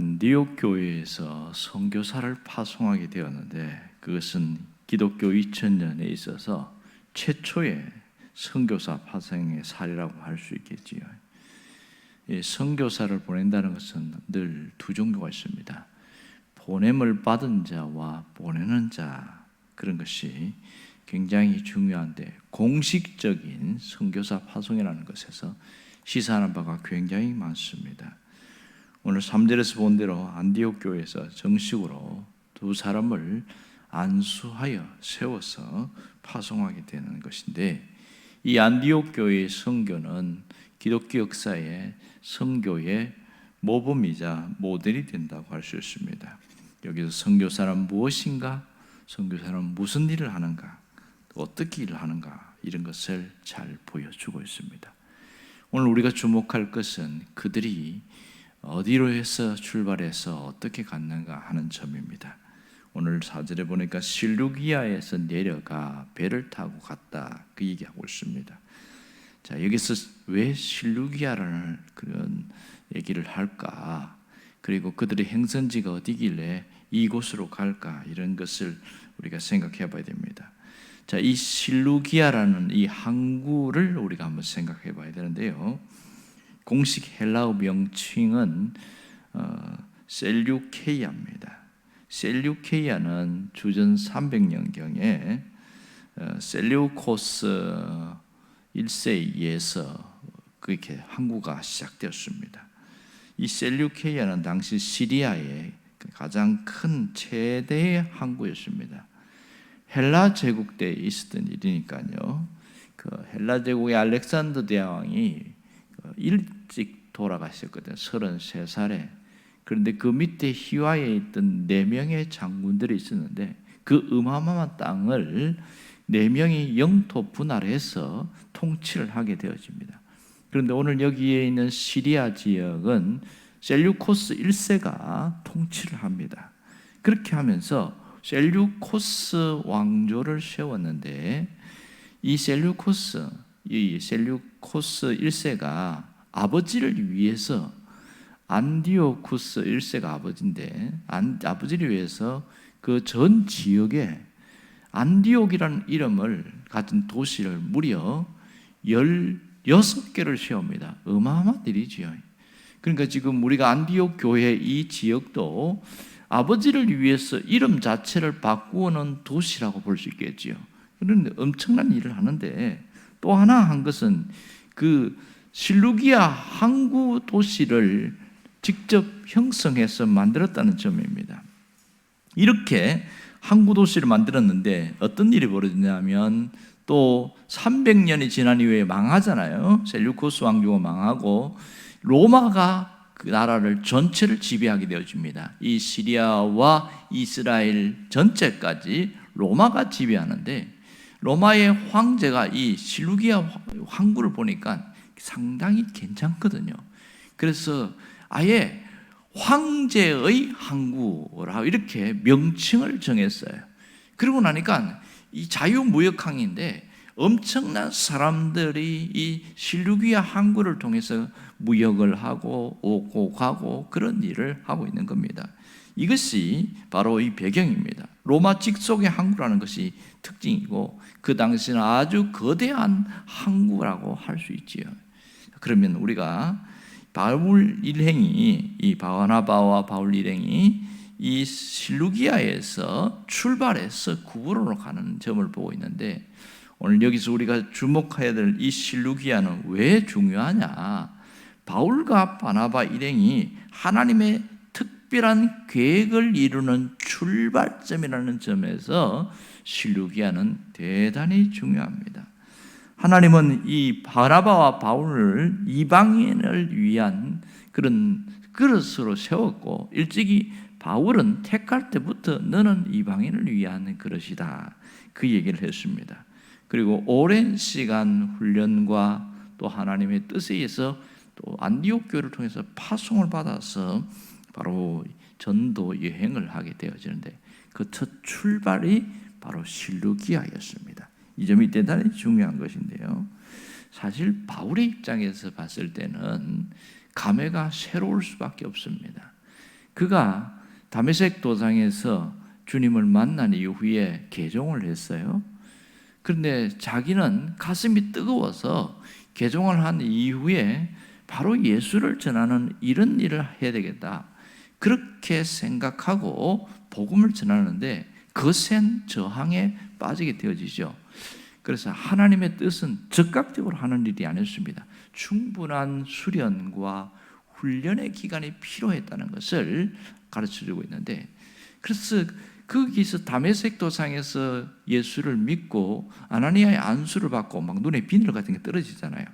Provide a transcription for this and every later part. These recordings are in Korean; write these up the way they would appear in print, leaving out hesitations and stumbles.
안디옥 교회에서 선교사를 파송하게 되었는데 그것은 기독교 2000년에 있어서 최초의 선교사 파송의 사례라고 할 수 있겠지요. 선교사를 보낸다는 것은 늘 두 종류가 있습니다. 보냄을 받은 자와 보내는 자, 그런 것이 굉장히 중요한데 공식적인 선교사 파송이라는 것에서 시사하는 바가 굉장히 많습니다. 오늘 3절에서 본 대로 안디옥 교회에서 정식으로 두 사람을 안수하여 세워서 파송하게 되는 것인데, 이 안디옥 교회의 선교는 기독교 역사의 선교의 모범이자 모델이 된다고 할 수 있습니다. 여기서 선교사는 무엇인가, 선교사는 무슨 일을 하는가, 또 어떻게 일을 하는가, 이런 것을 잘 보여주고 있습니다. 오늘 우리가 주목할 것은 그들이 어디로 해서 출발해서 어떻게 갔는가 하는 점입니다. 오늘 4절에 보니까 실루기아에서 내려가 배를 타고 갔다, 그 얘기하고 있습니다. 자, 여기서 왜 실루기아라는 그런 얘기를 할까, 그리고 그들의 행선지가 어디길래 이곳으로 갈까, 이런 것을 우리가 생각해 봐야 됩니다. 자, 이 실루기아라는 이 항구를 우리가 한번 생각해 봐야 되는데요, 공식 헬라어 명칭은 셀류케이아입니다. 셀류케이아는 주전 300년경에 셀류코스 1세에 의해서 그렇게 항구가 시작되었습니다. 이 셀류케이아는 당시 시리아의 가장 큰 최대의 항구였습니다. 헬라 제국 때에 있었던 일이니까요. 그 헬라 제국의 알렉산더 대왕이 일찍 돌아가셨거든요. 33살에. 그런데 그 밑에 희화에 있던 4명의 장군들이 있었는데 그 어마어마한 땅을 4명이 영토 분할해서 통치를 하게 되어집니다. 그런데 오늘 여기에 있는 시리아 지역은 셀류코스 1세가 통치를 합니다. 그렇게 하면서 셀류코스 왕조를 세웠는데, 이 셀류코스 1세가 아버지를 위해서, 안디오쿠스 1세가 아버지인데 아버지를 위해서 그 전 지역에 안디옥이라는 이름을 가진 도시를 무려 16개를 세웁니다. 어마어마한 일이지요. 그러니까 지금 우리가 안디옥 교회 이 지역도 아버지를 위해서 이름 자체를 바꾸어놓은 도시라고 볼 수 있겠지요. 그런데 엄청난 일을 하는데, 또 하나 한 것은 그 실루기아 항구 도시를 직접 형성해서 만들었다는 점입니다. 이렇게 항구 도시를 만들었는데 어떤 일이 벌어지냐면, 또 300년이 지난 이후에 망하잖아요. 셀류코스 왕조가 망하고 로마가 그 나라를 전체를 지배하게 되어집니다. 이 시리아와 이스라엘 전체까지 로마가 지배하는데, 로마의 황제가 이 실루기아 항구를 보니까 상당히 괜찮거든요. 그래서 아예 황제의 항구라고 이렇게 명칭을 정했어요. 그러고 나니까 이 자유무역항인데 엄청난 사람들이 이 실루기아 항구를 통해서 무역을 하고 오고 가고 그런 일을 하고 있는 겁니다. 이것이 바로 이 배경입니다. 로마 직속의 항구라는 것이 특징이고, 그 당시는 아주 거대한 항구라고 할 수 있지요. 그러면 우리가 바울 일행이, 이 바나바와 바울 일행이 이 실루기아에서 출발해서 구브로로 가는 점을 보고 있는데, 오늘 여기서 우리가 주목해야 될 이 실루기아는 왜 중요하냐? 바울과 바나바 일행이 하나님의 특별한 계획을 이루는 출발점이라는 점에서 실루기아는 대단히 중요합니다. 하나님은 이 바나바와 바울을 이방인을 위한 그런 그릇으로 세웠고, 일찍이 바울은 택할 때부터 너는 이방인을 위한 그릇이다, 그 얘기를 했습니다. 그리고 오랜 시간 훈련과 또 하나님의 뜻에 의해서 또 안디옥 교회를 통해서 파송을 받아서 바로 전도 여행을 하게 되어지는데, 그 첫 출발이 바로 실루기아였습니다. 이 점이 대단히 중요한 것인데요, 사실 바울의 입장에서 봤을 때는 감회가 새로울 수밖에 없습니다. 그가 다메섹 도상에서 주님을 만난 이후에 개종을 했어요. 그런데 자기는 가슴이 뜨거워서 개종을 한 이후에 바로 예수를 전하는 이런 일을 해야 되겠다, 그렇게 생각하고 복음을 전하는데 거센 저항에 빠지게 되어지죠. 그래서 하나님의 뜻은 즉각적으로 하는 일이 아니었습니다. 충분한 수련과 훈련의 기간이 필요했다는 것을 가르쳐주고 있는데, 그래서 거기서 다메섹 도상에서 예수를 믿고 아나니아의 안수를 받고 막 눈에 비늘 같은 게 떨어지잖아요.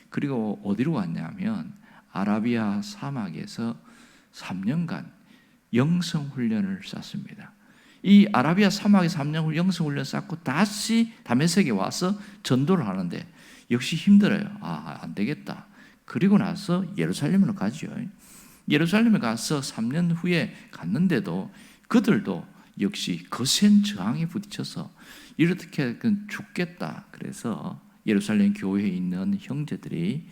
그리고 어디로 갔냐면 아라비아 사막에서 3년간 영성훈련을 쌓습니다. 이 아라비아 사막에 3년 영성훈련 쌓고 다시 다메섹에 와서 전도를 하는데 역시 힘들어요. 안 되겠다. 그리고 나서 예루살렘으로 가죠. 예루살렘에 가서 3년 후에 갔는데도 그들도 역시 거센 저항에 부딪혀서 이렇게 죽겠다. 그래서 예루살렘 교회에 있는 형제들이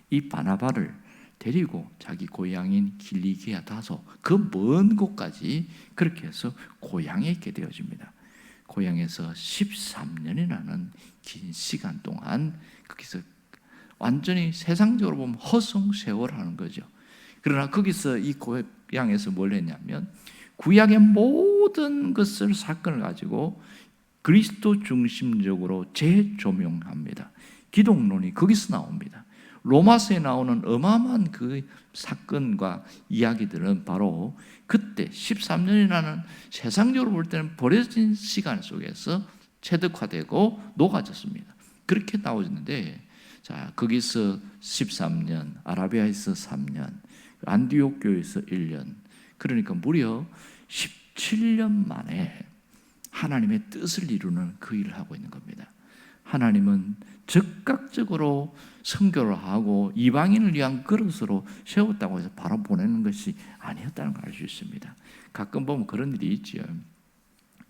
이 바나바를 데리고 자기 고향인 길리기아 다소 그 먼 곳까지 그렇게 해서 고향에 있게 되어집니다. 고향에서 13년이라는 긴 시간 동안 거기서 완전히 세상적으로 보면 허송세월하는 거죠. 그러나 거기서 이 고향에서 뭘 했냐면 구약의 모든 것을 사건을 가지고 그리스도 중심적으로 재조명합니다. 기독론이 거기서 나옵니다. 로마서에 나오는 어마어마한 그 사건과 이야기들은 바로 그때 13년이라는 세상적으로 볼 때는 버려진 시간 속에서 체득화되고 녹아졌습니다. 그렇게 나오는데, 자, 거기서 13년, 아라비아에서 3년, 안디옥 교회에서 1년, 그러니까 무려 17년 만에 하나님의 뜻을 이루는 그 일을 하고 있는 겁니다. 하나님은 즉각적으로 선교를 하고 이방인을 위한 그릇으로 세웠다고 해서 바로 보내는 것이 아니었다는 걸 알 수 있습니다. 가끔 보면 그런 일이 있죠.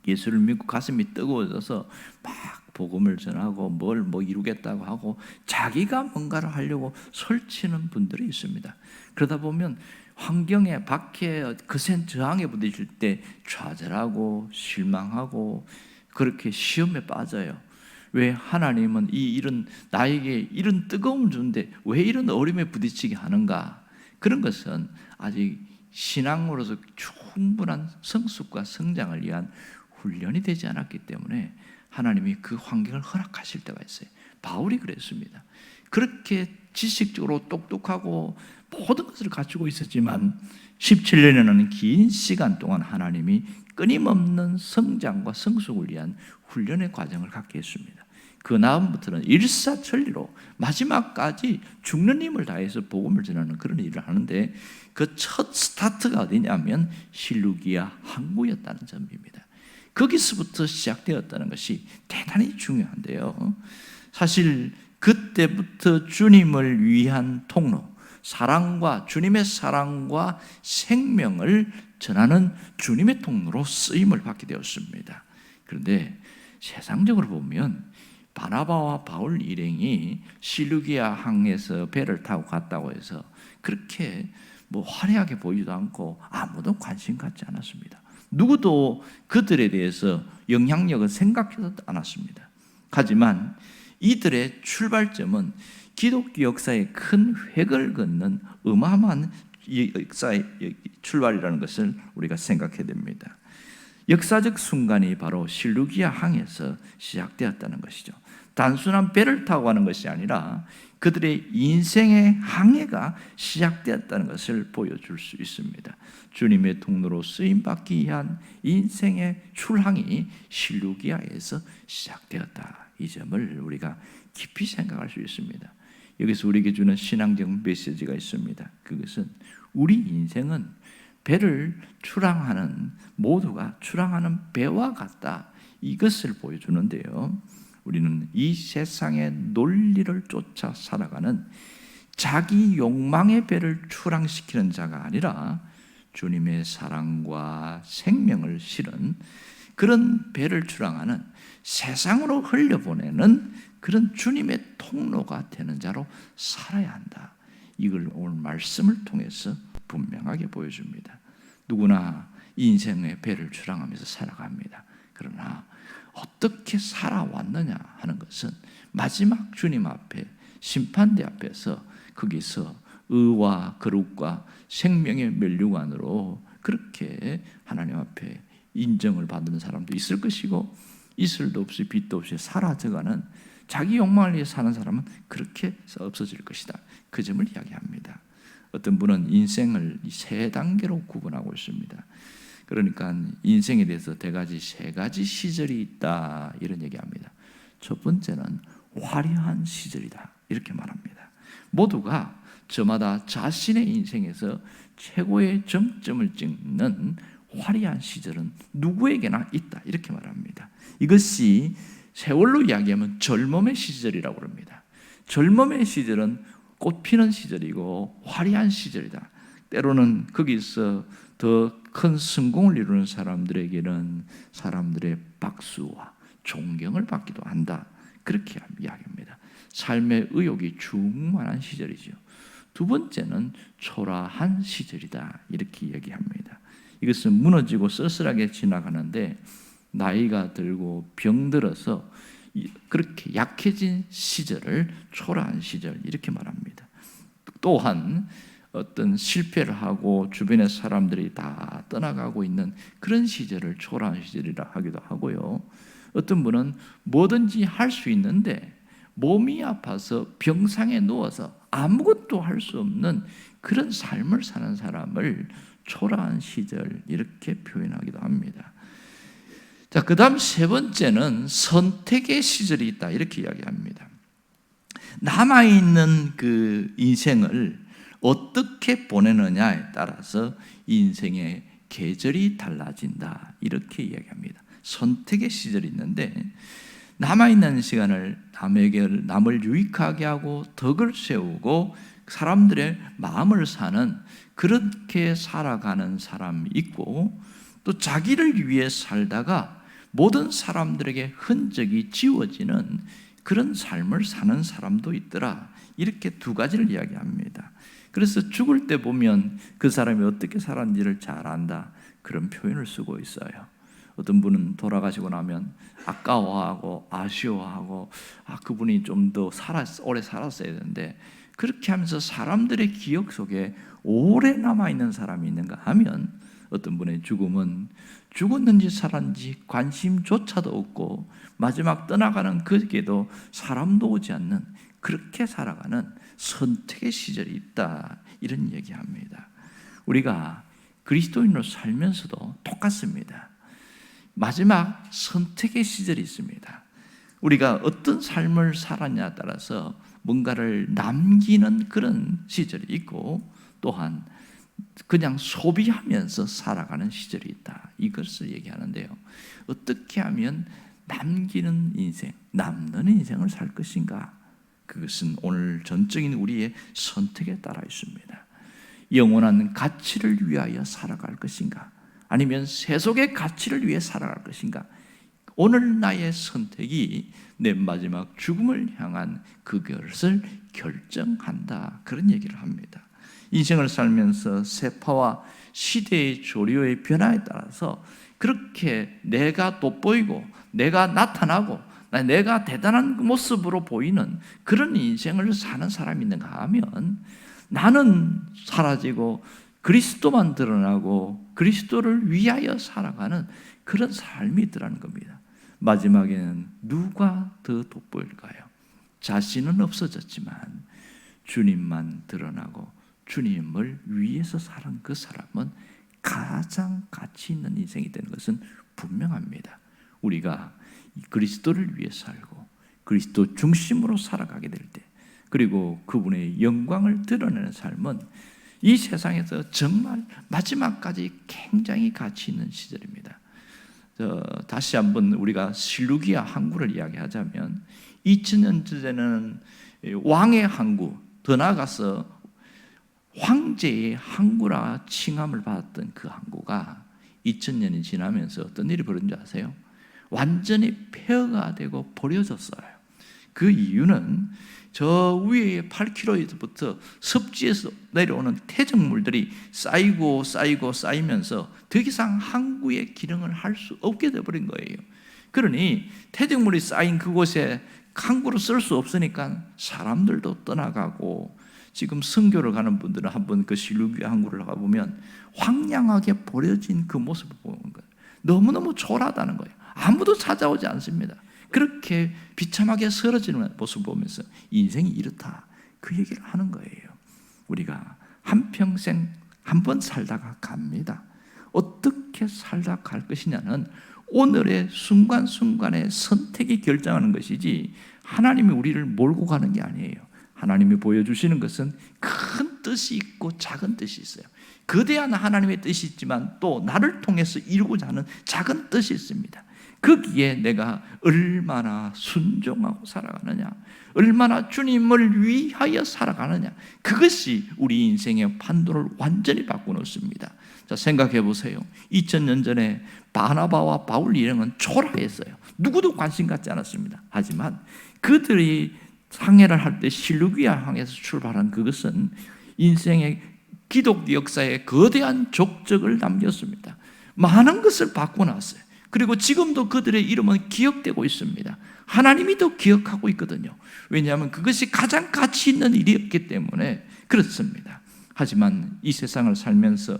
예수를 믿고 가슴이 뜨거워져서 막 복음을 전하고 뭘 이루겠다고 하고 자기가 뭔가를 하려고 설치는 분들이 있습니다. 그러다 보면 환경에 밖에 거센 저항에 부딪힐 때 좌절하고 실망하고 그렇게 시험에 빠져요. 왜 하나님은 나에게 이런 뜨거움을 주는데 왜 이런 어려움에 부딪히게 하는가? 그런 것은 아직 신앙으로서 충분한 성숙과 성장을 위한 훈련이 되지 않았기 때문에 하나님이 그 환경을 허락하실 때가 있어요. 바울이 그랬습니다. 그렇게 지식적으로 똑똑하고 모든 것을 갖추고 있었지만 17년이라는 긴 시간 동안 하나님이 끊임없는 성장과 성숙을 위한 훈련의 과정을 갖게 했습니다. 그 다음부터는 일사천리로 마지막까지 죽는 힘을 다해서 복음을 전하는 그런 일을 하는데 그 첫 스타트가 어디냐면 실루기아 항구였다는 점입니다. 거기서부터 시작되었다는 것이 대단히 중요한데요. 사실 그때부터 주님을 위한 통로, 주님의 사랑과 생명을 전하는 주님의 통로로 쓰임을 받게 되었습니다. 그런데 세상적으로 보면 바나바와 바울 일행이 실루기아 항에서 배를 타고 갔다고 해서 그렇게 화려하게 보이지도 않고 아무도 관심 갖지 않았습니다. 누구도 그들에 대해서 영향력을 생각해도 않았습니다. 하지만 이들의 출발점은 기독교 역사의 큰 획을 긋는 어마어마한 역사의 출발이라는 것을 우리가 생각해야 됩니다. 역사적 순간이 바로 실루기아 항에서 시작되었다는 것이죠. 단순한 배를 타고 가는 것이 아니라 그들의 인생의 항해가 시작되었다는 것을 보여줄 수 있습니다. 주님의 통로로 쓰임받기 위한 인생의 출항이 실루기아에서 시작되었다. 이 점을 우리가 깊이 생각할 수 있습니다. 여기서 우리에게 주는 신앙적 메시지가 있습니다. 그것은 우리 인생은 배를 출항하는 모두가 출항하는 배와 같다. 이것을 보여주는데요. 우리는 이 세상의 논리를 쫓아 살아가는 자기 욕망의 배를 출항시키는 자가 아니라 주님의 사랑과 생명을 실은 그런 배를 출항하는 세상으로 흘려보내는 그런 주님의 통로가 되는 자로 살아야 한다. 이걸 오늘 말씀을 통해서 분명하게 보여줍니다. 누구나 인생의 배를 출항하면서 살아갑니다. 그러나 어떻게 살아왔느냐 하는 것은 마지막 주님 앞에, 심판대 앞에서 거기서 의와 거룩과 생명의 면류관으로 그렇게 하나님 앞에 인정을 받는 사람도 있을 것이고, 이슬도 없이 빛도 없이 사라져가는 자기 욕망을 위해 사는 사람은 그렇게 없어질 것이다. 그 점을 이야기합니다. 어떤 분은 인생을 세 단계로 구분하고 있습니다. 그러니까 인생에 대해서 대가지 세 가지 시절이 있다, 이런 얘기합니다. 첫 번째는 화려한 시절이다, 이렇게 말합니다. 모두가 저마다 자신의 인생에서 최고의 정점을 찍는 화려한 시절은 누구에게나 있다, 이렇게 말합니다. 이것이 세월로 이야기하면 젊음의 시절이라고 합니다. 젊음의 시절은 꽃 피는 시절이고 화려한 시절이다. 때로는 거기서 더 큰 성공을 이루는 사람들에게는 사람들의 박수와 존경을 받기도 한다, 그렇게 이야기합니다. 삶의 의욕이 충만한 시절이죠. 두 번째는 초라한 시절이다, 이렇게 얘기합니다. 이것은 무너지고 쓸쓸하게 지나가는데 나이가 들고 병들어서 그렇게 약해진 시절을 초라한 시절, 이렇게 말합니다. 또한 어떤 실패를 하고 주변의 사람들이 다 떠나가고 있는 그런 시절을 초라한 시절이라 하기도 하고요. 어떤 분은 뭐든지 할 수 있는데 몸이 아파서 병상에 누워서 아무것도 할 수 없는 그런 삶을 사는 사람을 초라한 시절, 이렇게 표현하기도 합니다. 자, 그 다음 세 번째는 선택의 시절이 있다, 이렇게 이야기합니다. 남아있는 그 인생을 어떻게 보내느냐에 따라서 인생의 계절이 달라진다, 이렇게 이야기합니다. 선택의 시절이 있는데 남아있는 시간을 남을 유익하게 하고 덕을 세우고 사람들의 마음을 사는, 그렇게 살아가는 사람이 있고, 또 자기를 위해 살다가 모든 사람들에게 흔적이 지워지는 그런 삶을 사는 사람도 있더라, 이렇게 두 가지를 이야기합니다. 그래서 죽을 때 보면 그 사람이 어떻게 살았는지를 잘 안다, 그런 표현을 쓰고 있어요. 어떤 분은 돌아가시고 나면 아까워하고 아쉬워하고, 그분이 좀 더 오래 살았어야 되는데, 그렇게 하면서 사람들의 기억 속에 오래 남아있는 사람이 있는가 하면, 어떤 분의 죽음은 죽었는지 살았는지 관심조차도 없고 마지막 떠나가는 그에게도 사람도 오지 않는, 그렇게 살아가는 선택의 시절이 있다, 이런 얘기합니다. 우리가 그리스도인으로 살면서도 똑같습니다. 마지막 선택의 시절이 있습니다. 우리가 어떤 삶을 살았냐에 따라서 뭔가를 남기는 그런 시절이 있고, 또한 그냥 소비하면서 살아가는 시절이 있다, 이것을 얘기하는데요. 어떻게 하면 남기는 인생, 남는 인생을 살 것인가? 그것은 오늘 전적인 우리의 선택에 따라 있습니다. 영원한 가치를 위하여 살아갈 것인가? 아니면 세속의 가치를 위해 살아갈 것인가? 오늘 나의 선택이 내 마지막 죽음을 향한 그것을 결정한다, 그런 얘기를 합니다. 인생을 살면서 세파와 시대의 조류의 변화에 따라서 그렇게 내가 돋보이고 내가 나타나고 내가 대단한 모습으로 보이는 그런 인생을 사는 사람이 있는가 하면, 나는 사라지고 그리스도만 드러나고 그리스도를 위하여 살아가는 그런 삶이 있더라는 겁니다. 마지막에는 누가 더 돋보일까요? 자신은 없어졌지만 주님만 드러나고 주님을 위해서 사는 그 사람은 가장 가치 있는 인생이 되는 것은 분명합니다. 우리가 그리스도를 위해 살고 그리스도 중심으로 살아가게 될 때, 그리고 그분의 영광을 드러내는 삶은 이 세상에서 정말 마지막까지 굉장히 가치 있는 시절입니다. 다시 한번 우리가 실루기아 항구를 이야기하자면, 2000년 전에는 왕의 항구, 더 나아가서 황제의 항구라 칭함을 받았던 그 항구가 2000년이 지나면서 어떤 일이 벌어진 줄 아세요? 완전히 폐허가 되고 버려졌어요. 그 이유는 저 위에 8km부터 섭지에서 내려오는 퇴적물들이 쌓이고 쌓이면서 더 이상 항구의 기능을 할 수 없게 되어버린 거예요. 그러니 퇴적물이 쌓인 그곳에 항구를 쓸 수 없으니까 사람들도 떠나가고, 지금 선교를 가는 분들은 한번 그 실루기아 항구를 가보면 황량하게 버려진 그 모습을 보는 거예요. 너무너무 초라하다는 거예요. 아무도 찾아오지 않습니다. 그렇게 비참하게 쓰러지는 모습을 보면서 인생이 이렇다, 그 얘기를 하는 거예요. 우리가 한평생 한 번 살다가 갑니다. 어떻게 살다 갈 것이냐는 오늘의 순간순간의 선택이 결정하는 것이지 하나님이 우리를 몰고 가는 게 아니에요. 하나님이 보여주시는 것은 큰 뜻이 있고 작은 뜻이 있어요. 거대한 하나님의 뜻이 있지만 또 나를 통해서 이루고자 하는 작은 뜻이 있습니다. 거기에 내가 얼마나 순종하고 살아가느냐, 얼마나 주님을 위하여 살아가느냐, 그것이 우리 인생의 판도를 완전히 바꿔놓습니다. 자, 생각해 보세요. 2000년 전에 바나바와 바울 일행은 초라했어요. 누구도 관심 갖지 않았습니다. 하지만 그들이 항해를 할 때 실루기아 항에서 출발한 그것은 인생의 기독 역사에 거대한 족적을 남겼습니다. 많은 것을 바꿔놨어요. 그리고 지금도 그들의 이름은 기억되고 있습니다. 하나님이 더 기억하고 있거든요. 왜냐하면 그것이 가장 가치 있는 일이었기 때문에 그렇습니다. 하지만 이 세상을 살면서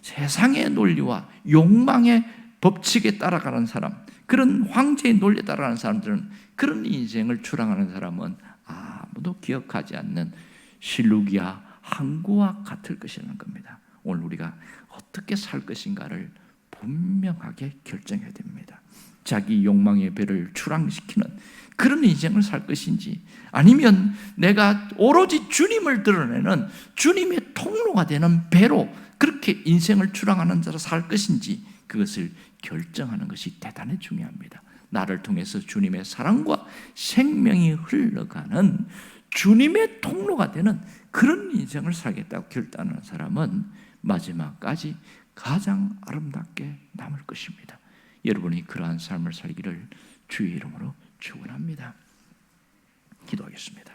세상의 논리와 욕망의 법칙에 따라가는 사람, 그런 황제의 논리에 따라가는 사람들은, 그런 인생을 추랑하는 사람은 아무도 기억하지 않는 실루기아 항구와 같을 것이라는 겁니다. 오늘 우리가 어떻게 살 것인가를 분명하게 결정해야 됩니다. 자기 욕망의 배를 출항시키는 그런 인생을 살 것인지, 아니면 내가 오로지 주님을 드러내는 주님의 통로가 되는 배로 그렇게 인생을 출항하는 자로 살 것인지, 그것을 결정하는 것이 대단히 중요합니다. 나를 통해서 주님의 사랑과 생명이 흘러가는 주님의 통로가 되는 그런 인생을 살겠다고 결단하는 사람은 마지막까지 가장 아름답게 남을 것입니다. 여러분이 그러한 삶을 살기를 주의 이름으로 축원합니다. 기도하겠습니다.